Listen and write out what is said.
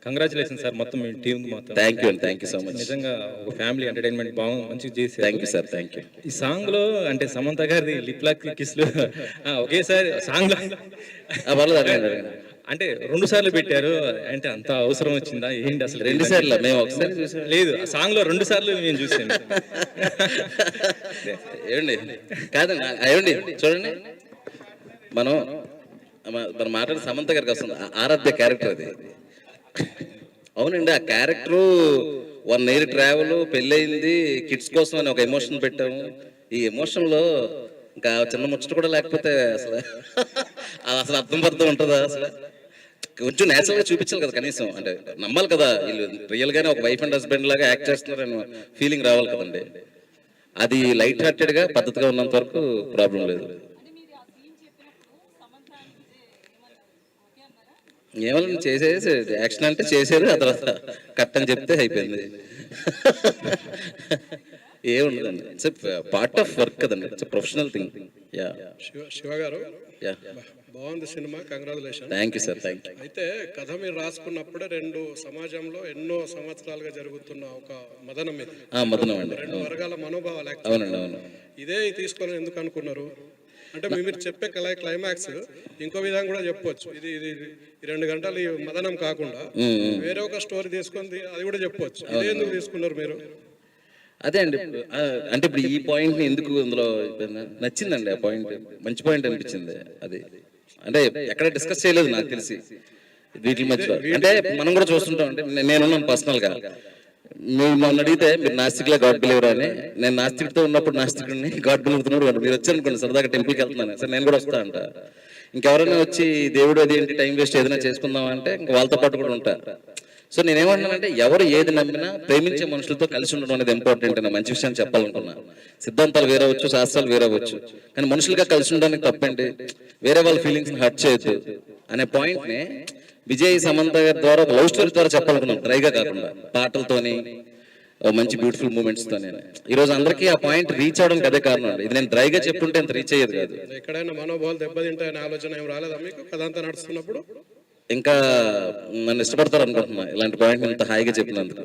Congratulation sir మొత్తం మీ team మొత్తం. Thank you so much. నిజంగా ఒక ఫ్యామిలీ ఎంటర్టైన్మెంట్ బాగా మంచిగా చేసి. Thank you sir, thank you. ఈ సాంగ్ లో అంటే సమంత గారిది లిప్ లాక్ కిస్లు ఒకేసారి సాంగ్ లో అంటే 2 సార్లు పెట్టారు అంటే అంత అవసరం వచ్చిందా ఏంటి అసలు? 2 సార్లు మేము ఒకసారి చూసాం. లేదు సాంగ్ లో 2 సార్లు నేను చూసాను. ఏమండి కాదండి, ఏమండి చూడండి, మనం మాట్లాడే సమంత గారికి వస్తుంది ఆరాధ్య క్యారెక్టర్ అది. అవునండి, ఆ క్యారెక్టరు 1 year ట్రావెల్, పెళ్ళయింది, కిడ్స్ కోసం అని ఒక ఎమోషన్ పెట్టాము. ఈ ఎమోషన్ లో ఇంకా చిన్న ముచ్చట కూడా లేకపోతే అసలు అసలు అర్థం ఉంటుందా? అసలు కొంచెం నేచురల్ గా చూపించాలి కదా, కనీసం అంటే నమ్మాలి కదా వీళ్ళు రియల్ గానే ఒక వైఫ్ అండ్ హస్బెండ్ లాగా యాక్ట్ చేస్తున్నారని ఫీలింగ్ రావాలి కదండి. అది లైట్ హార్టెడ్ గా పద్ధతిగా ఉన్నంత వరకు ప్రాబ్లం లేదు. ఏమన్నా చేసేసి యాక్షన్ అంటే చేశారు, ఆ తర్వాత కట్ అని చెప్తే అయిపోయింది. ఏముండదండి, ఇట్స్ పార్ట్ ఆఫ్ వర్క్ కదండి, it's professional thing. Yeah Shiva గారు, బాగుంది cinema, congratulation. Thank you sir, thank you. అయితే కథ మీరు రాసుకున్నప్పుడే 2 సమాజంలో ఎన్నో సంవత్సరాలుగా జరుగుతున్న ఒక మదనం ఇది. మదనం అండి, 2 వర్గాల మనోభావాలు. అవునండి, అవును. ఇదే తీసుకొని ఎందుకు అనుకున్నారు అంటే మీరు చెప్పే క్లైమాక్స్ ఇంకో విధంగా కూడా చెప్పొచ్చు. ఇది 2 గంటలు ఈ మదనం కాకుండా వేరే ఒక స్టోరీ తీసుకొని అది కూడా చెప్పొచ్చు. ఇదే ఎందుకు తీసుకున్నారు మీరు? అదే అండి, అంటే ఇప్పుడు ఈ పాయింట్ ఎందుకు అందులో నచ్చిందండి, ఆ పాయింట్ మంచి పాయింట్ అనిపించింది. అది అంటే ఎక్కడ డిస్కస్ చేయలేదు నాకు తెలిసి వీటి మధ్యలో. అంటే మనం కూడా చూస్తుంటాం, అంటే నేనున్నాను పర్సనల్ గా. మీరు నన్ను అడిగితే మీరు నాస్తికులే గాడ్ బిలీవర్ అని, నేను నాస్తికుడితో ఉన్నప్పుడు నాస్తికుడిని, గాడ్ బిలీవర్తున్నాడు మీరు వచ్చారనుకోండి, సరదాగా టెంపుల్కి వెళ్తున్నాను సరే నేను కూడా వస్తా అంట. ఇంకెవరైనా వచ్చి దేవుడు అది ఏంటి టైం వేస్ట్ ఏదైనా చేసుకుందాం అంటే ఇంక వాళ్ళతో పాటు కూడా ఉంటా. సో నేనేమంటున్నానంటే ఎవరు ఏది నమ్మినా ప్రేమించే మనుషులతో కలిసి ఉండడం అనేది ఇంపార్టెంట్ అని మంచి విషయాన్ని చెప్పాలనుకున్నా. సిద్ధాంతాలు వేరే అవ్వచ్చు, శాస్త్రాలు వేరే అవ్వచ్చు, కానీ మనుషులుగా కలిసి ఉండడానికి తప్పండి, వేరే వాళ్ళ ఫీలింగ్స్ ని హర్ట్ చేయొద్దు అనే పాయింట్ ని విజయ్ సమంత గారి ద్వారా లవ్ స్టోరీ ద్వారా చెప్పాలనుకున్నాం, డ్రైగా కాకుండా పాటలతోని మంచి బ్యూటిఫుల్ మూమెంట్స్ తోనే. ఈ రోజు అందరికీ ఆ పాయింట్ రీచ్ అవడానికి అదే కారణం అండి. ఇది నేను డ్రైగా చెప్తుంటే అంత రీచ్ అయ్యేది కాదు. ఎక్కడైనా మనోభావాలు దెబ్బతింటాయనే ఆలోచన ఏం రాలేదా మీకు కథ అంతా నడుస్తున్నప్పుడు? ఇంకా నన్ను ఇష్టపడతారు అనుకుంటున్నా ఇలాంటి పాయింట్ ఇంత హాయిగా చెప్పినందుకు.